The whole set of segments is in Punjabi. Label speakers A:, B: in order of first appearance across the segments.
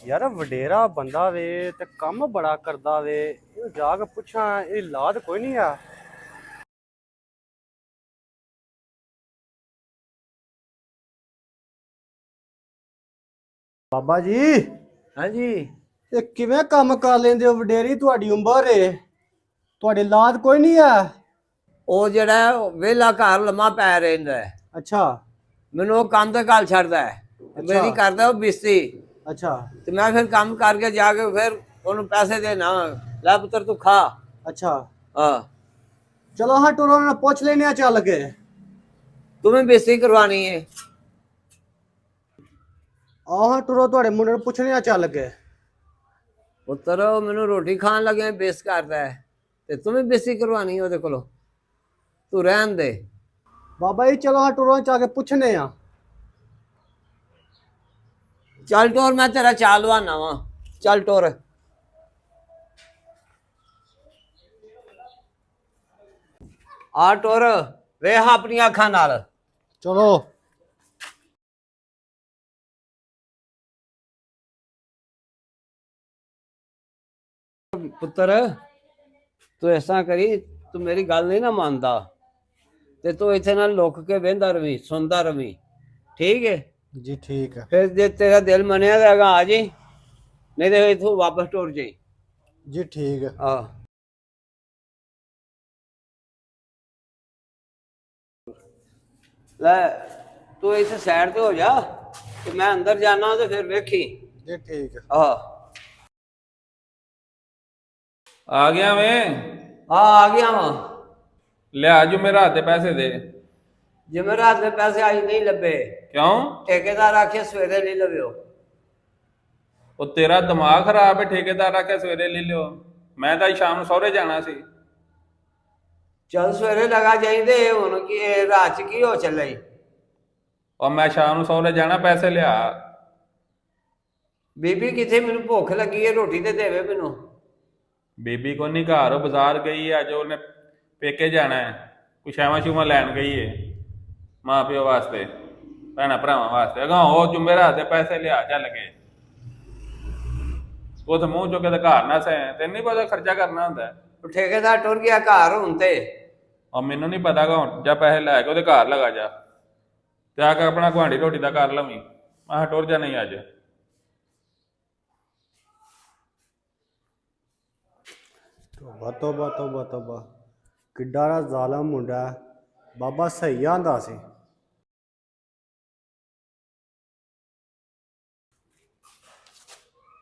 A: यार वडेरा बंदा वे ते कम बड़ा करदा वे इहनूं जा के पुछां ये लाद कोई नहीं आ। बाबा जी
B: हाँ जी।
A: ये किवें काम कर लेंदे हो वडेरी तुहाडी उम्र है तुहाडी लाद कोई नहीं है।
B: ਉਹ ਜਿਹੜਾ ਵਿਹਲਾ ਘਰ ਲੰਮਾ ਪੈ ਰਹਿੰਦਾ ਹੈ,
A: अच्छा
B: ਮੈਨੂੰ ਉਹ ਕੰਮ ਤੇ ਘੱਲ ਛੱਡਦਾ ਹੈ ਤੇ
A: ਅੱਛਾ।
B: ਮੇਰੀ ਕਰਦਾ ਉਹ ਬਿਸਤੀ
A: अच्छा
B: ਤੇ ਮੈਂ ਫਿਰ ਕੰਮ ਕਰਕੇ ਜਾ ਕੇ ਫਿਰ ਉਹਨੂੰ ਪੈਸੇ ਦੇਣਾ। ਲੈ ਪੁੱਤਰ ਤੂੰ ਖਾ।
A: अच्छा
B: ਹਾਂ,
A: चलो हाँ टुरो ना पूछ लेने आ चल के।
B: ਤੂੰ ਵੀ ਬਿਸਤੀ ਕਰਵਾਣੀ ਹੈ।
A: आ हाँ टुरो तुहाडे मुंडे नूं पुछने आ चल के।
B: ਪੁੱਤਰ ਉਹ ਮੈਨੂੰ ਰੋਟੀ ਖਾਣ ਲੱਗਿਆ ਬੇਸ ਕਰਦਾ ਹੈ ਤੇ ਤੂੰ ਵੀ ਬਿਸਤੀ ਕਰਵਾਣੀ ਉਹਦੇ ਕੋਲੋਂ। ਤੂੰ ਰਹਿਣ ਦੇ।
A: बाबा जी चलो हाँ टुरो चा के पुछने आ।
B: ਚੱਲ ਟੋਰ, ਮੈਂ ਤੇਰਾ ਚਾਲ ਲਵਾਨਾ ਵਾ। ਚੱਲ ਟੋਰ। ਆ ਟੋਰ, ਵੇਖ ਆਪਣੀਆਂ ਅੱਖਾਂ ਨਾਲ।
A: चलो
B: ਪੁੱਤਰ ਤੂੰ ਇਸ ਤਰ੍ਹਾਂ ਕਰੀ, ਤੂੰ ਮੇਰੀ ਗੱਲ ਨਹੀਂ ਨਾ ਮੰਨਦਾ ਤੇ ਤੂੰ ਇੱਥੇ ਨਾਲ ਲੁੱਕ ਕੇ ਬਹਿੰਦਾ ਰਵੀਂ, ਸੁਣਦਾ ਰਵੀਂ, ਠੀਕ ਹੈ?
A: जी ठीक है।
B: ਫਿਰ ਜੇ ਤੇਰਾ ਦਿਲ ਮੰਨਿਆ ਜਾਏਗਾ ਆ ਜੀ, ਨਹੀਂ ਤੇ ਇੱਥੋਂ ਵਾਪਸ ਟੁਰ ਜਾਈ।
A: जी ठीक है।
B: ਆਹ ਲੈ ਤੂੰ ਇੱਥੇ ਸਾਈਡ ਤੇ ਹੋ ਜਾ ਤੇ ਮੈਂ ਅੰਦਰ ਜਾਣਾ ਤੇ ਫਿਰ ਵੇਖੀ।
A: जी ठीक है।
B: ਆਹ
C: आ गया मैं।
B: ਆ ਗਿਆ ਵਾਂ।
C: ले आज मेरा हाथ पैसे दे।
B: ਜਮੇਰਾਤ ਦੇ ਪੈਸੇ ਆਈ ਨਹੀਂ ਲੱਭੇ।
C: क्यों?
B: ਠੇਕੇਦਾਰ ਆਖਿਆ ਸਵੇਰੇ ਲੈ ਲਵਿਓ।
C: वो तेरा दिमाग खराब है, ठेकेदार आके सवेरे ले लियो। मैं तो शाम ਨੂੰ ਸਹੁਰੇ ਜਾਣਾ ਸੀ।
B: ਚੱਲ ਸਵੇਰੇ ਲਗਾ ਜਾਈਦੇ, ਹੁਣ ਕੀ ਇਹ ਰਾਤ ਚ ਕੀ ਹੋ ਚੱਲਿਆ ਈ?
C: और मैं शाम ਨੂੰ ਸਹੁਰੇ ਜਾਣਾ, ਪੈਸੇ ਲਿਆ।
B: ਬੀਬੀ ਕਿੱਥੇ? ਮੈਨੂੰ ਭੁੱਖ ਲੱਗੀ ਹੈ, ਰੋਟੀ ਤੇ ਦੇਵੇ ਮੈਨੂੰ।
C: ਬੀਬੀ ਕੋ ਨਹੀਂ ਘਰ, ਉਹ ਬਾਜ਼ਾਰ ਗਈ ਹੈ, ਅੱਜ ਉਹਨੇ ਪੇਕੇ ਜਾਣਾ ਹੈ, ਕੁਛ ਐਵਾਂ ਸ਼ੂਵਾਂ ਲੈਣ ਗਈ ਹੈ ਮਾਂ ਪਿਓ ਵਾਸਤੇ, ਭੈਣਾਂ ਭਰਾਵਾਂ ਵਾਸਤੇ। ਅਗਾ ਉਹ ਜੁਮੇਰਾਤ ਦੇ ਪੈਸੇ ਲਿਆ ਚੱਲ ਕੇ। ਉਹ ਤਾਂ ਮੂੰਹ ਚੁੱਕ ਕੇ ਤਾਂ ਘਰ ਨਾ ਸੈ, ਤੈਨੂੰ ਨਹੀਂ ਪਤਾ ਖਰਚਾ ਕਰਨਾ ਹੁੰਦਾ ਹੈ।
B: ਉਹ ਠੇਕੇਦਾਰ ਟੁਰ ਗਿਆ ਘਰ ਹੁਣ ਤੇ।
C: ਔਰ ਮੈਨੂੰ ਨਹੀਂ ਪਤਾ ਗਾ, ਹੁਣ ਜਾਂ ਪੈਸੇ ਲੈ ਕੇ ਉਹਦੇ ਘਰ ਲਗਾ ਜਾ ਤੇ ਆ ਕੇ ਆਪਣਾ ਗੁਆਂਢੀ ਰੋਟੀ ਦਾ ਕਰ ਲਵੀਂ। ਮੈਂ ਟੁਰ ਜਾ ਨਹੀਂ ਅੱਜ।
A: तोबा तोबा तोबा तोबा किड्डा दा जालम मुंडा है। बाबा सही आंदा सी।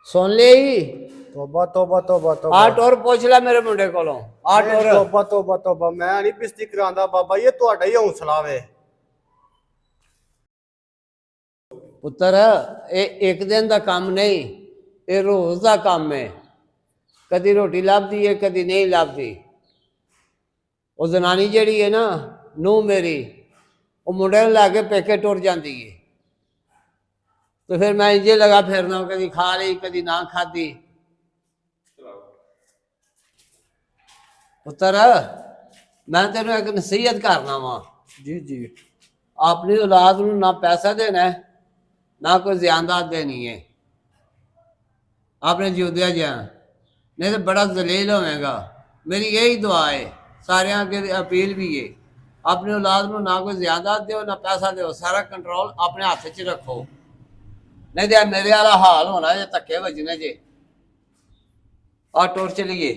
B: ਸੁਣ ਲਈ?
A: तोबा तोबा तोबा तोबा।
B: ਆ ਟੁਰ ਪੁੱਛ ਲੈ ਮੇਰੇ ਮੁੰਡੇ ਕੋਲੋਂ। ਆ ਟੁਰ।
A: तोबा तोबा तोबा मैं नहीं बिस्ती करांदा बाबा, ये तुहाडा ही हौसला वे।
B: ਪੁੱਤਰ ਇਹ ਇੱਕ ਦਿਨ ਦਾ ਕੰਮ ਨਹੀਂ, ਇਹ ਰੋਜ਼ ਦਾ ਕੰਮ ਹੈ। ਕਦੀ ਰੋਟੀ ਲੱਭਦੀ ਹੈ, ਕਦੀ ਨਹੀਂ ਲੱਭਦੀ। ਉਹ ਜ਼ਨਾਨੀ ਜਿਹੜੀ ਹੈ ਨਾ, ਨੂੰਹ ਮੇਰੀ, ਉਹ ਮੁੰਡੇ ਨੂੰ ਲੈ ਕੇ ਪੇਕੇ ਟੁਰ ਜਾਂਦੀ ਹੈ ਤੇ ਫਿਰ ਮੈਂ ਇੰਜੇ ਲਗਾ ਫਿਰਨਾ, ਕਦੀ ਖਾ ਲਈ ਕਦੀ ਨਾ ਖਾਦੀ। ਪੁੱਤਰ ਮੈਂ ਤੈਨੂੰ ਇੱਕ ਨਸੀਹਤ ਕਰਨਾ ਵਾ।
A: जी जी।
B: ਆਪਣੀ ਔਲਾਦ ਨੂੰ ਨਾ ਪੈਸਾ ਦੇਣਾ ਹੈ, ਨਾ ਕੋਈ ਜ਼ਿਆਦਾਤ ਦੇਣੀ ਹੈ ਆਪਣੇ ਜਿਉਂਦਿਆਂ ਜਿਹਾ, नहीं तो बड़ा जलील होगा। मेरी यही दुआ है, सारियां के अपील भी है, अपनी औलाद को ना कोई ज्यादा दो ना पैसा दो, सारा कंट्रोल अपने हाथ च रखो, नहीं तो मेरे वाला हाल होना जे धक्के बजने जे। आ टुर चलिए।